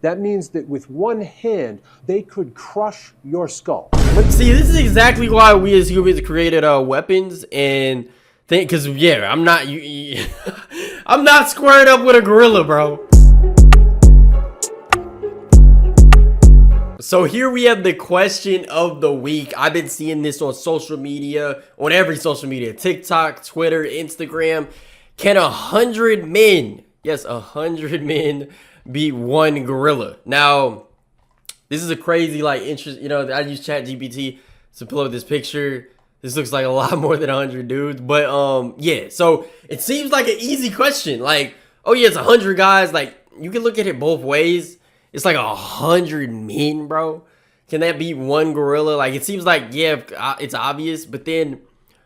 That means that with one hand, they could crush your skull. But see, this is exactly why we as humans created weapons and think, because yeah, I'm not I'm not squaring up with a gorilla, bro. So here we have the question of the week. I've been seeing this on social media, on every social media, TikTok, Twitter, Instagram. Can 100 men, yes, 100 men beat one gorilla? Now, this is a crazy, like, interest, you know, I use ChatGPT to pull up this picture. This looks like a lot more than 100 dudes, but yeah, so it seems like an easy question. Like, oh yeah, it's 100 guys. Like, you can look at it both ways. It's like 100 men, bro. Can that beat one gorilla? Like, it seems like, yeah, it's obvious, but then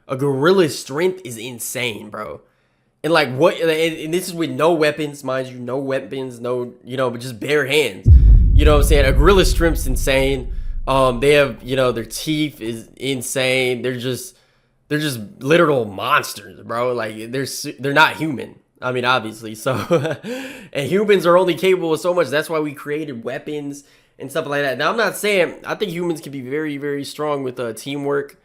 a gorilla's strength is insane, bro. And like, what, and this is with no weapons, mind you, no weapons, no, you know, but just bare hands. You know what I'm saying? A gorilla's strength's insane. They have, you know, their teeth is insane. They're just literal monsters, bro. Like, they're not human. I mean, obviously. So, and humans are only capable of so much. That's why we created weapons and stuff like that. Now, I'm not saying, I think humans can be very, very strong with teamwork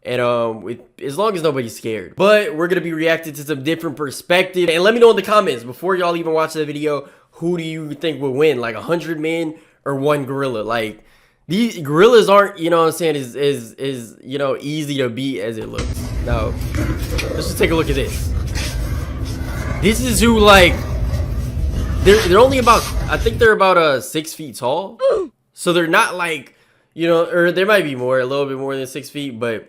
and with, as long as nobody's scared. But we're gonna be reacting to some different perspectives. And let me know in the comments before y'all even watch the video, who do you think will win? Like 100 men or one gorilla? Like, these gorillas aren't, you know what I'm saying, is you know, easy to beat as it looks. Now, let's just take a look at this. This is who, like, they're only about, I think they're about 6 feet tall. So they're not like, you know, or there might be more, a little bit more than 6 feet, but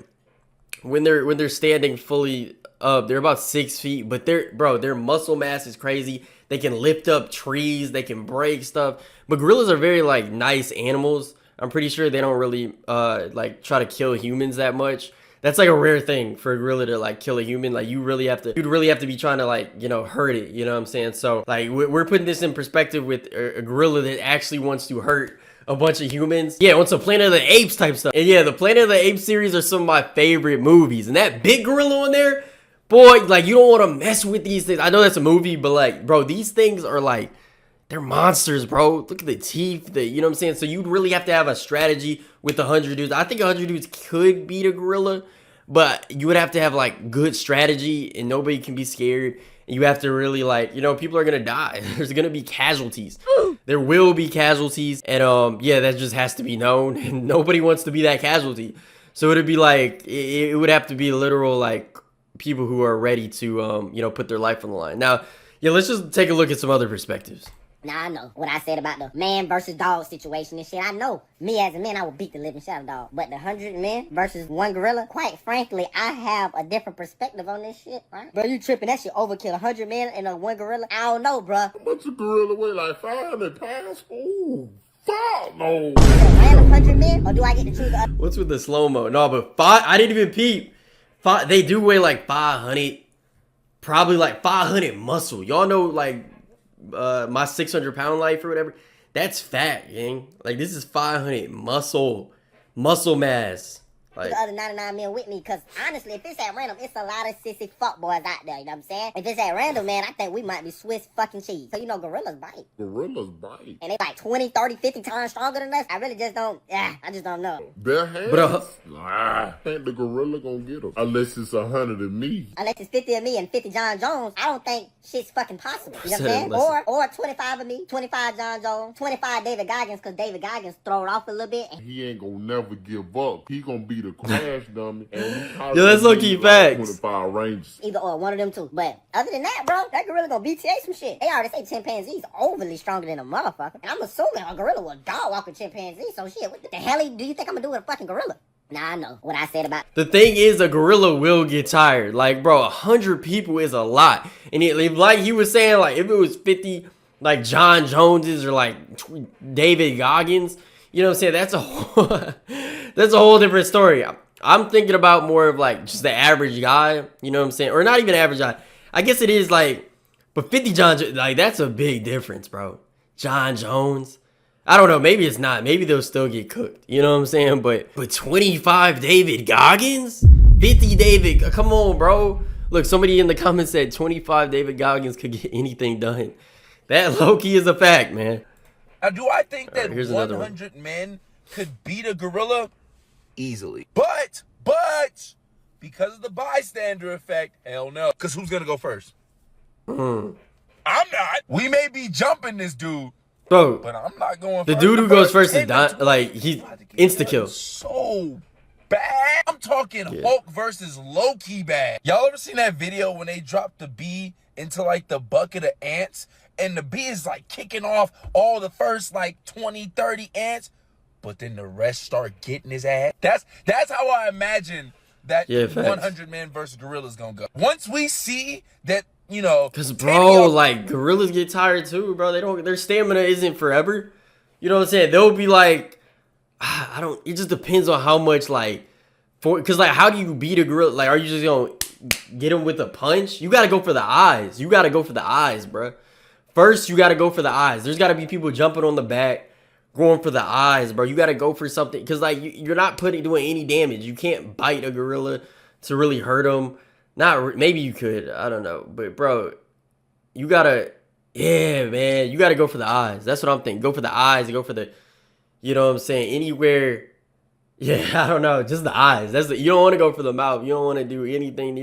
when they're standing fully up, they're about 6 feet. But their muscle mass is crazy. They can lift up trees, they can break stuff. But gorillas are very, like, nice animals. I'm pretty sure they don't really like try to kill humans that much. That's like a rare thing for a gorilla to like kill a human. Like, you'd really have to be trying to, like, you know, hurt it, you know what I'm saying? So like, we're putting this in perspective with a gorilla that actually wants to hurt a bunch of humans. Yeah, on some Planet of the Apes type stuff. And yeah, the Planet of the Apes series are some of my favorite movies. And that big gorilla on there, boy, like, you don't want to mess with these things. I know that's a movie, but like, bro, these things are like, they're monsters, bro. Look at the teeth, you know what I'm saying? So you'd really have to have a strategy with 100 dudes. I think 100 dudes could beat a gorilla, but you would have to have, like, good strategy, and nobody can be scared. And you have to really, like, you know, people are gonna die. There's gonna be casualties. There will be casualties, and yeah, that just has to be known, and nobody wants to be that casualty. So it'd be like, it would have to be literal, like, people who are ready to, you know, put their life on the line. Now, yeah, let's just take a look at some other perspectives. Now, I know what I said about the man versus dog situation and shit. I know me as a man, I would beat the living shit out of dog. But the 100 men versus one gorilla, quite frankly, I have a different perspective on this shit, right? Bro, you tripping. That shit overkill. 100 men and one gorilla? I don't know, bro. How much a gorilla weigh? Like 500 pounds? Ooh, fuck no. Random 100 men? Or do I get to choose the What's with the slow-mo? No, but I didn't even peep. They do weigh like 500. Probably like 500 muscle. Y'all know, like, my 600-pound life or whatever, that's fat, gang. Like, this is 500 muscle mass. Like, the other 99 men with me, because honestly, if it's at random, it's a lot of sissy fuckboys out there, you know what I'm saying? If it's at random, man, I think we might be Swiss fucking cheese. So, you know, gorillas bite. Gorillas bite. And they like 20, 30, 50 times stronger than us. I really just don't, I just don't know. Their hands? But, I think the gorilla gonna get them. Unless it's 100 of me. Unless it's 50 of me and 50 John Jones, I don't think shit's fucking possible. You know what I'm saying? Or 25 of me, 25 John Jones, 25 David Goggins, because David Goggins throw it off a little bit. He ain't gonna never give up. He gonna be the crash dummy. And yo, that's low-key facts. 25 Rangers. Either or, one of them two. But other than that, bro, that gorilla gonna BTA some shit. They already say chimpanzees overly stronger than a motherfucker. And I'm assuming a gorilla will dog walk a chimpanzee. So shit, what the hell do you think I'm gonna do with a fucking gorilla? Nah, I know what I said about. The thing is, a gorilla will get tired. Like, bro, 100 people is a lot. And like he was saying, like, if it was 50, like, John Joneses or, like, David Goggins, you know what I'm saying? That's a whole different story. I'm thinking about more of, like, just the average guy, you know what I'm saying? Or not even average guy. I guess it is, like, but 50 like, that's a big difference, bro. John Jones. I don't know. Maybe it's not. Maybe they'll still get cooked. You know what I'm saying? But 25 David Goggins? 50 David. Come on, bro. Look, somebody in the comments said 25 David Goggins could get anything done. That low-key is a fact, man. Now, do I think that here's another one. 100 men could beat a gorilla? Easily. But, because of the bystander effect, hell no. Because who's going to go first? I'm not. We may be jumping this dude, Bro, but I'm not going the first. dude who goes first is 10 to 20. like he insta kill. So bad. I'm talking Hulk versus Loki bad. Y'all ever seen that video when they dropped the bee into like the bucket of ants and the bee is like kicking off all the first like 20, 30 ants, but then the rest start getting his ass? That's how I imagine that 100 men versus gorillas gonna go. Once we see that, you know, cause bro, like gorillas get tired too, bro. Their stamina isn't forever. You know what I'm saying? They'll be like, it just depends on how much cause like how do you beat a gorilla? Like, are you just gonna get him with a punch? You gotta go for the eyes. You gotta go for the eyes, bro. First, you gotta go for the eyes. There's gotta be people jumping on the back, going for the eyes, bro. You gotta go for something, cause like you're not doing any damage. You can't bite a gorilla to really hurt him. Maybe you could, I don't know, but bro, you gotta, man, you gotta go for the eyes. That's what I'm thinking. Go for the eyes. Go for the, you know what I'm saying? Anywhere, I don't know, just the eyes. You don't want to go for the mouth. You don't want to do anything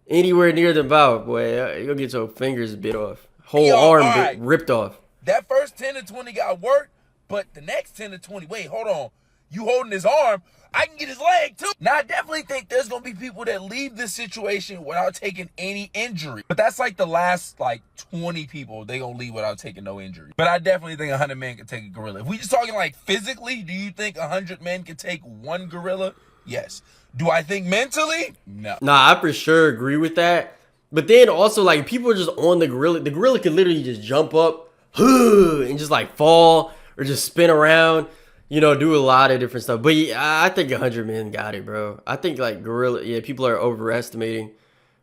anywhere near the mouth, boy. You'll get your fingers bit off, whole arm ripped off. That first 10 to 20 got work, but the next 10 to 20, wait, hold on. You holding his arm, I can get his leg too. Now, I definitely think there's going to be people that leave this situation without taking any injury. But that's like the last, 20 people they going to leave without taking no injury. But I definitely think 100 men can take a gorilla. If we just talking physically, do you think 100 men can take one gorilla? Yes. Do I think mentally? No. Nah, I for sure agree with that. But then also, people are just on the gorilla. The gorilla could literally just jump up and just, fall or just spin around. You know, do a lot of different stuff. But yeah, I think 100 men got it, bro. I think, gorilla, people are overestimating.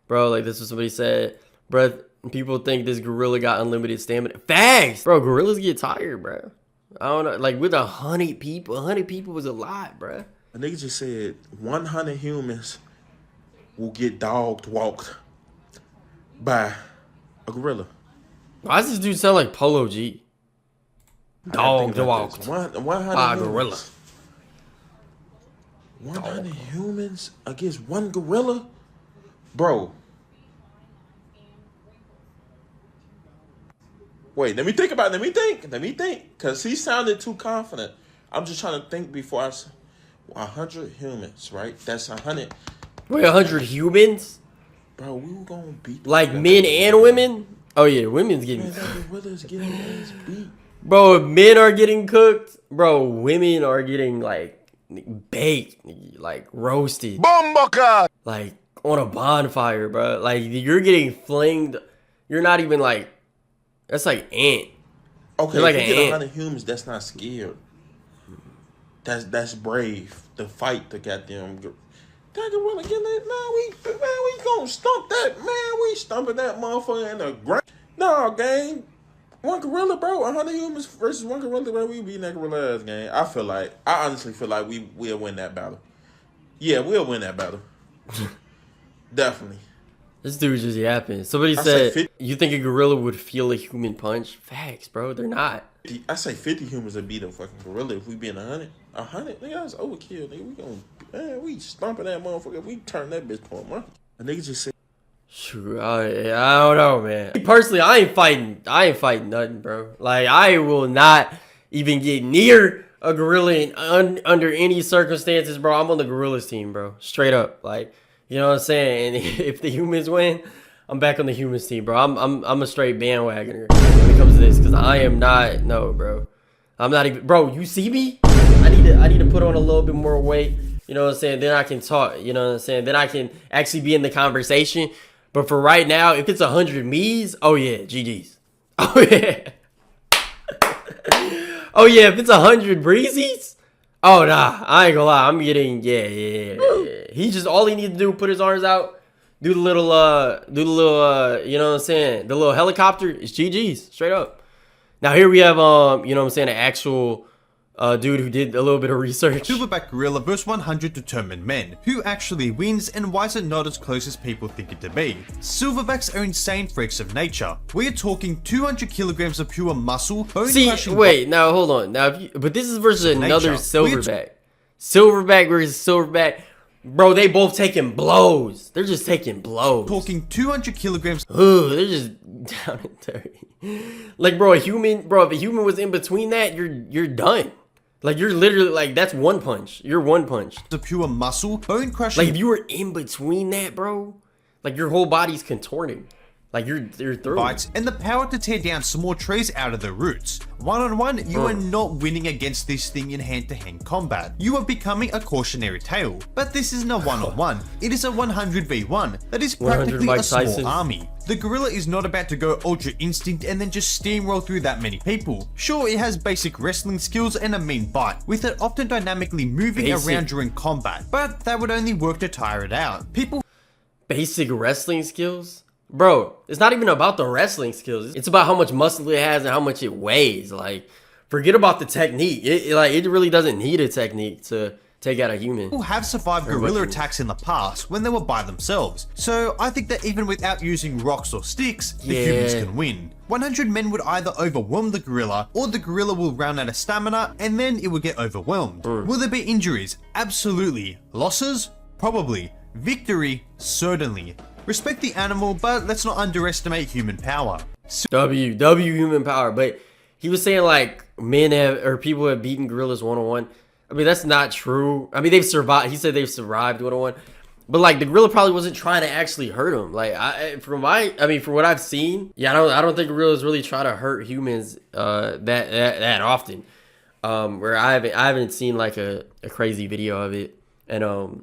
Bro, this is what somebody said. Bro, people think this gorilla got unlimited stamina. Facts! Bro, gorillas get tired, bro. I don't know. With 100 people was a lot, bro. A nigga just said 100 humans will get walked by a gorilla. Why does this dude sound like Polo G? Dog walked by a gorilla. 100 humans against one gorilla? Bro. Wait, let me think. Because he sounded too confident. I'm just trying to think before I say 100 humans, right? That's 100. Wait, 100 humans? Bro, we were going to beat men and women? Oh, yeah, women's getting... that gorilla's getting his beat. Bro, if men are getting cooked, bro, women are getting, baked, roasted. Bomboka! On a bonfire, bro. You're getting flinged. You're not even, that's ant. Okay, you're if you an get ant. 100 humans, that's not scared. That's brave. To fight the goddamn... That gorilla getting it, we gonna stump that, man. We stumping that motherfucker in the ground. No, gang. One gorilla, bro. 100 humans versus one gorilla, bro. We beating that gorilla ass, gang. I honestly feel like we'll win that battle. Yeah, we'll win that battle. Definitely. This dude just yapping. Somebody said, you think a gorilla would feel a human punch? Facts, bro. They're not. I say 50 humans would beat a fucking gorilla if we being 100. 100? Nigga, that's overkill, nigga. We stomping that motherfucker. We turn that bitch to a monkey. A nigga just said, Shoot, I don't know, man. Personally, I ain't fighting nothing, bro. I will not even get near a gorilla under any circumstances, bro. I'm on the gorillas team, bro. Straight up. You know what I'm saying? And if the humans win, I'm back on the humans team, bro. I'm a straight bandwagoner when it comes to this, because I am not, no, bro. I'm not even, bro, you see me? I need to put on a little bit more weight. You know what I'm saying? Then I can talk, you know what I'm saying? Then I can actually be in the conversation. But for right now, if it's 100 me's, oh yeah, GG's. Oh yeah. Oh yeah, if it's 100 breezies, oh nah, I ain't gonna lie, I'm getting, yeah. He just, all he needs to do, put his arms out, do the little, you know what I'm saying? The little helicopter is GG's, straight up. Now here we have, you know what I'm saying, an actual dude who did a little bit of research. Silverback gorilla versus 100 determined men. Who actually wins, and why is it not as close as people think it to be? Silverbacks are insane freaks of nature. We are talking 200 kilograms of pure muscle, bone crushing. Wait, now hold on. Now, but this is versus another silverback. Silverback versus silverback. Bro, they both taking blows. They're just taking blows. Talking 200 kilograms. Ooh, they're just down and dirty. Like, bro, if a human was in between that, you're done. Like, you're literally, like, that's one punch. You're one punch. The pure muscle, bone crushing. Like, if you were in between that, bro, like, your whole body's contorting. Like, you're through. Bites, and the power to tear down small trees out of the roots. One-on-one, you are not winning against this thing in hand-to-hand combat. You are becoming a cautionary tale. But this isn't a one-on-one. It is a 100v1. That is practically a small army. The gorilla is not about to go ultra instinct and then just steamroll through that many people. Sure, it has basic wrestling skills and a mean bite, with it often dynamically moving around during combat. But that would only work to tire it out. Basic wrestling skills? Bro, it's not even about the wrestling skills. It's about how much muscle it has and how much it weighs. Like, forget about the technique. It really doesn't need a technique to take out a human. People have survived gorilla attacks in the past when they were by themselves. So I think that even without using rocks or sticks, the humans can win. 100 men would either overwhelm the gorilla, or the gorilla will run out of stamina and then it will get overwhelmed. Will there be injuries? Absolutely. Losses? Probably. Victory? Certainly. Respect the animal, but let's not underestimate human power. W human power. But he was saying like people have beaten gorillas one-on-one. I mean, that's not true. I mean, they've survived. He said they've survived one-on-one. But like the gorilla probably wasn't trying to actually hurt him. Like from what I've seen, yeah, I don't think gorillas really try to hurt humans that often. Where I haven't seen like a crazy video of it. And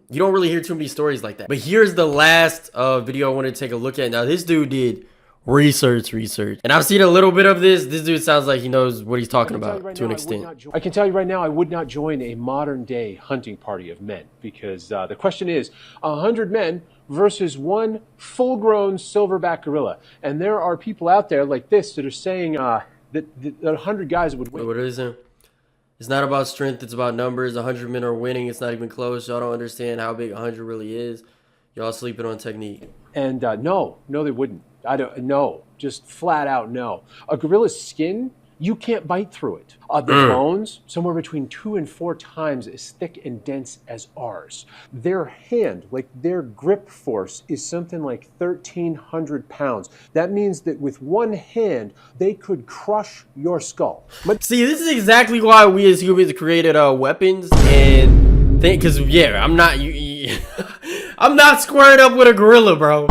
you don't really hear too many stories like that. But here's the last video I wanted to take a look at. Now, this dude did research. And I've seen a little bit of this. This dude sounds like he knows what he's talking about to an extent. I can tell you right now, I would not join a modern day hunting party of men. Because the question is, 100 men versus one full-grown silverback gorilla. And there are people out there like this that are saying that 100 guys would win. What is it? It's not about strength, it's about numbers. 100 men are winning. It's not even close. Y'all don't understand how big 100 really is. Y'all sleeping on technique. And no, they wouldn't. No, just flat out no. A gorilla's skin, you can't bite through it. The bones, somewhere between 2 and 4 times as thick and dense as ours. Their hand, like their grip force, is something like 1,300 pounds. That means that with one hand, they could crush your skull. See, this is exactly why we as humans created weapons and because I'm not I'm not squaring up with a gorilla, bro.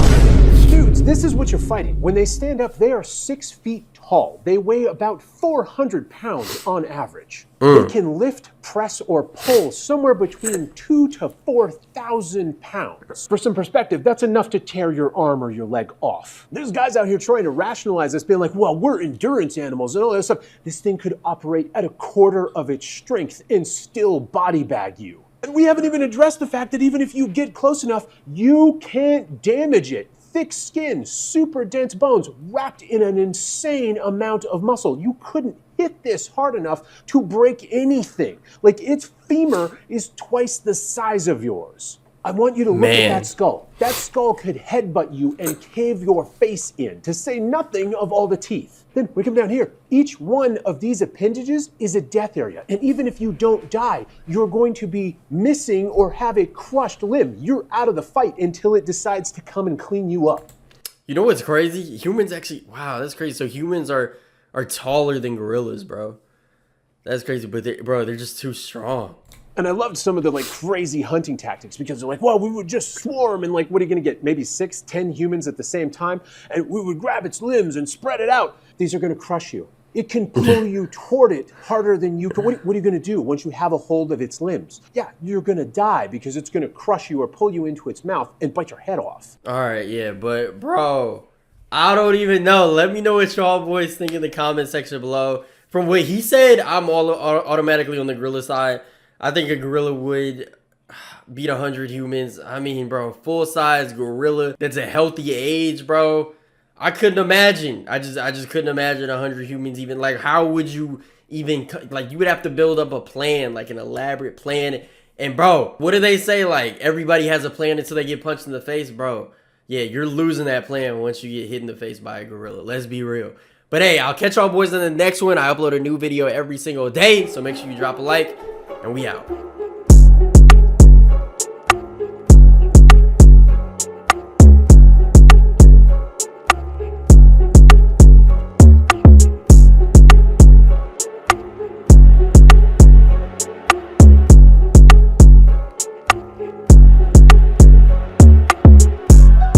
Dudes, this is what you're fighting. When they stand up, they are 6 feet tall. They weigh about 400 pounds on average. They can lift, press, or pull somewhere between 2,000 to 4,000 pounds. For some perspective, that's enough to tear your arm or your leg off. There's guys out here trying to rationalize this, being like, well, we're endurance animals and all that stuff. This thing could operate at 1/4 of its strength and still body bag you. And we haven't even addressed the fact that even if you get close enough, you can't damage it. Thick skin, super dense bones, wrapped in an insane amount of muscle. You couldn't hit this hard enough to break anything. Like, its femur is twice the size of yours. I want you to look at that skull. That skull could headbutt you and cave your face in, to say nothing of all the teeth. Then we come down here. Each one of these appendages is a death area. And even if you don't die, you're going to be missing or have a crushed limb. You're out of the fight until it decides to come and clean you up. You know what's crazy? Humans actually, wow, that's crazy. So humans are taller than gorillas, bro. That's crazy, but they're just too strong. And I loved some of the like crazy hunting tactics because they're like, well, we would just swarm and like, what are you gonna get? Maybe 6, 10 humans at the same time. And we would grab its limbs and spread it out. These are gonna crush you. It can pull you toward it harder than you can. What are you gonna do once you have a hold of its limbs? Yeah, you're gonna die because it's gonna crush you or pull you into its mouth and bite your head off. All right, yeah, but bro, I don't even know. Let me know what y'all boys think in the comment section below. From what he said, I'm automatically on the gorilla side. I think a gorilla would beat 100 humans. I mean, bro, full-size gorilla that's a healthy age, bro. I couldn't imagine. I just couldn't imagine 100 humans even. Like, how would you even, like, you would have to build up a plan, like an elaborate plan. And bro, what do they say? Like, everybody has a plan until they get punched in the face, bro. Yeah, you're losing that plan once you get hit in the face by a gorilla. Let's be real. But hey, I'll catch y'all boys in the next one. I upload a new video every single day, so make sure you drop a like, and we out.